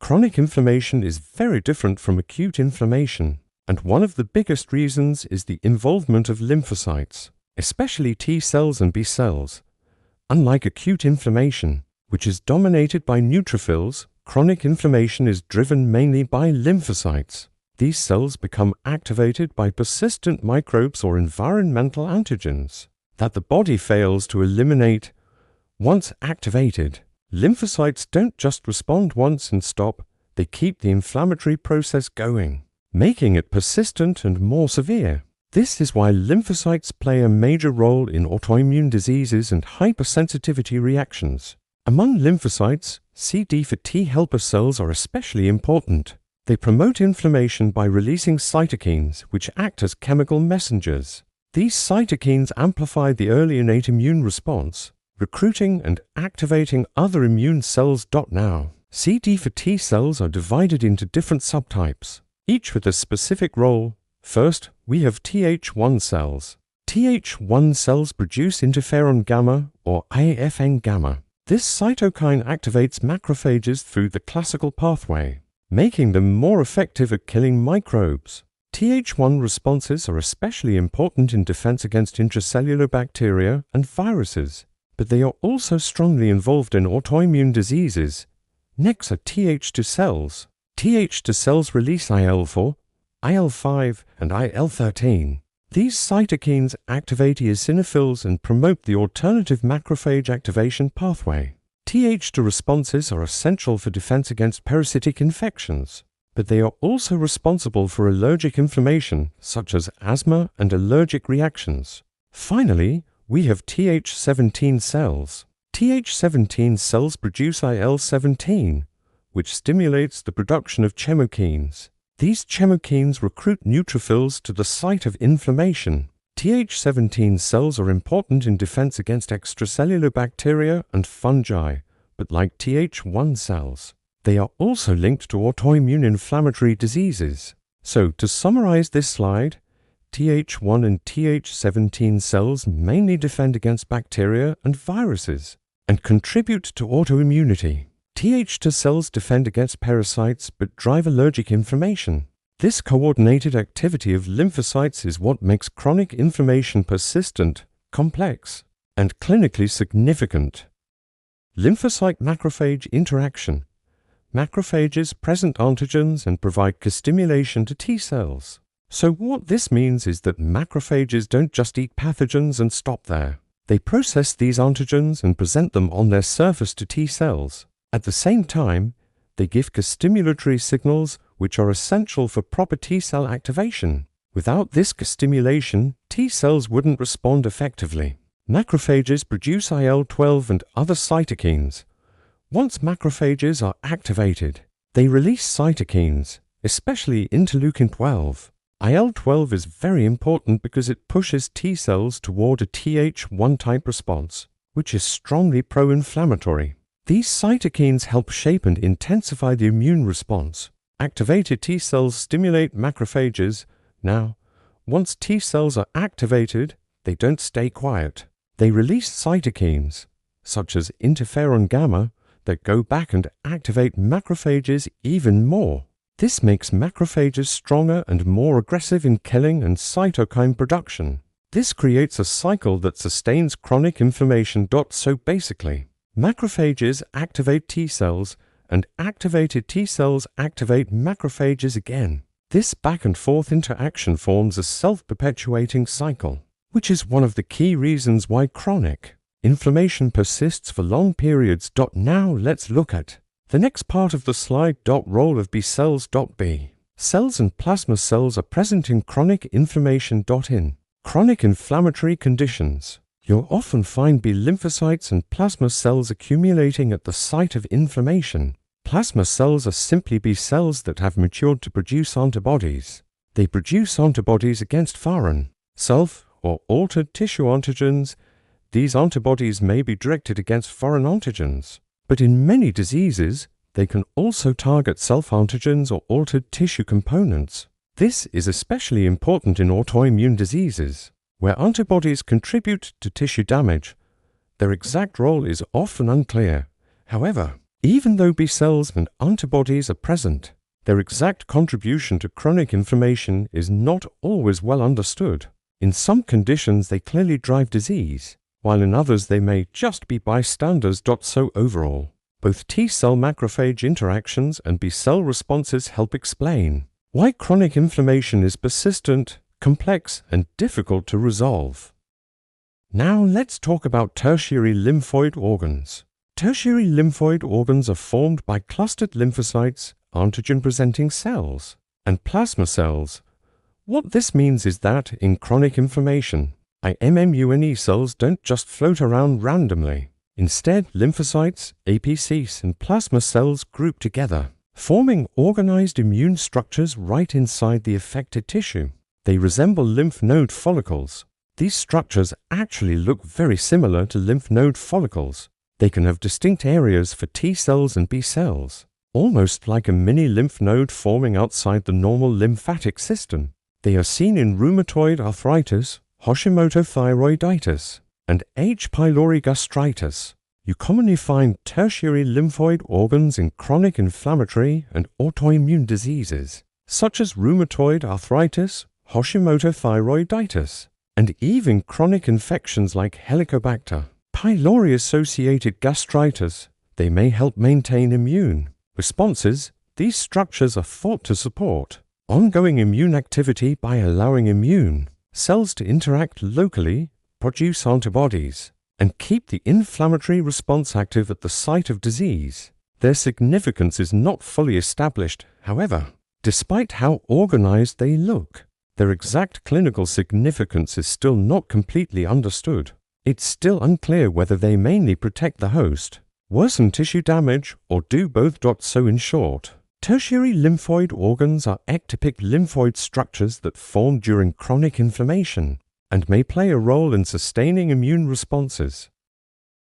Chronic inflammation is very different from acute inflammation, and one of the biggest reasons is the involvement of lymphocytes, especially T cells and B cells. Unlike acute inflammation, which is dominated by neutrophils, chronic inflammation is driven mainly by lymphocytes. These cells become activated by persistent microbes or environmental antigens that the body fails to eliminate. Once activated, lymphocytes don't just respond once and stop, they keep the inflammatory process going, making it persistent and more severe. This is why lymphocytes play a major role in autoimmune diseases and hypersensitivity reactions. Among lymphocytes, CD for T helper cells are especially important. They promote inflammation by releasing cytokines, which act as chemical messengers. These cytokines amplify the early innate immune response, recruiting and activating other immune cells. Now, CD for T cells are divided into different subtypes, each with a specific role. First, we have Th1 cells. Th1 cells produce interferon gamma or IFN gamma. This cytokine activates macrophages through the classical pathway, making them more effective at killing microbes. Th1 responses are especially important in defense against intracellular bacteria and viruses, but they are also strongly involved in autoimmune diseases. Next are Th2 cells. Th2 cells release IL-4, IL-5, and IL-13. These cytokines activate eosinophils and promote the alternative macrophage activation pathway. Th2 responses are essential for defense against parasitic infections, but they are also responsible for allergic inflammation, such as asthma and allergic reactions. Finally, we have Th17 cells. Th17 cells produce IL-17, which stimulates the production of chemokines. These chemokines recruit neutrophils to the site of inflammation. Th17 cells are important in defense against extracellular bacteria and fungi, but like Th1 cells, they are also linked to autoimmune inflammatory diseases. So, to summarize this slide, Th1 and Th17 cells mainly defend against bacteria and viruses and contribute to autoimmunity. Th2 cells defend against parasites but drive allergic inflammation. This coordinated activity of lymphocytes is what makes chronic inflammation persistent, complex, and clinically significant. Lymphocyte-macrophage interaction. Macrophages present antigens and provide co-stimulation to T cells. So what this means is that macrophages don't just eat pathogens and stop there. They process these antigens and present them on their surface to T cells. At the same time, they give co-stimulatory signals which are essential for proper T cell activation. Without this co-stimulation, T cells wouldn't respond effectively. Macrophages produce IL-12 and other cytokines. Once macrophages are activated, they release cytokines, especially interleukin-12. IL-12 is very important because it pushes T cells toward a Th1 type response, which is strongly pro-inflammatory. These cytokines help shape and intensify the immune response. Activated T cells stimulate macrophages. Now, once T cells are activated, they don't stay quiet. They release cytokines, such as interferon gamma, that go back and activate macrophages even more. This makes macrophages stronger and more aggressive in killing and cytokine production. This creates a cycle that sustains chronic inflammation. So basically, macrophages activate T cells, and activated T cells activate macrophages again. This back and forth interaction forms a self-perpetuating cycle, which is one of the key reasons why chronic inflammation persists for long periods. Now let's look at the next part of the slide. Role of B cells. B cells and plasma cells are present in chronic inflammation. In chronic inflammatory conditions, you'll often find B lymphocytes and plasma cells accumulating at the site of inflammation. Plasma cells are simply B cells that have matured to produce antibodies. They produce antibodies against foreign, self, or altered tissue antigens. These antibodies may be directed against foreign antigens, but in many diseases, they can also target self-antigens or altered tissue components. This is especially important in autoimmune diseases, where antibodies contribute to tissue damage. Their exact role is often unclear. However, Even though B cells and antibodies are present, their exact contribution to chronic inflammation is not always well understood. In some conditions they clearly drive disease, while in others they may just be bystanders. So overall, both T-cell macrophage interactions and B-cell responses help explain why chronic inflammation is persistent, complex, and difficult to resolve. Now let's talk about tertiary lymphoid organs. Tertiary lymphoid organs are formed by clustered lymphocytes, antigen-presenting cells, and plasma cells. What this means is that, in chronic inflammation, immune cells don't just float around randomly. Instead, lymphocytes, APCs, and plasma cells group together, forming organized immune structures right inside the affected tissue. They resemble lymph node follicles. These structures actually look very similar to lymph node follicles. They can have distinct areas for T cells and B cells, almost like a mini lymph node forming outside the normal lymphatic system. They are seen in rheumatoid arthritis, Hashimoto thyroiditis, and H. pylori gastritis. You commonly find tertiary lymphoid organs in chronic inflammatory and autoimmune diseases, such as rheumatoid arthritis, Hashimoto thyroiditis, and even chronic infections like Helicobacter pylori-associated gastritis. They may help maintain immune responses. These structures are thought to support ongoing immune activity by allowing immune cells to interact locally, produce antibodies, and keep the inflammatory response active at the site of disease. Their significance is not fully established, however. Despite how organized they look, their exact clinical significance is still not completely understood. It's still unclear whether they mainly protect the host, worsen tissue damage, or do both. So in short, tertiary lymphoid organs are ectopic lymphoid structures that form during chronic inflammation and may play a role in sustaining immune responses.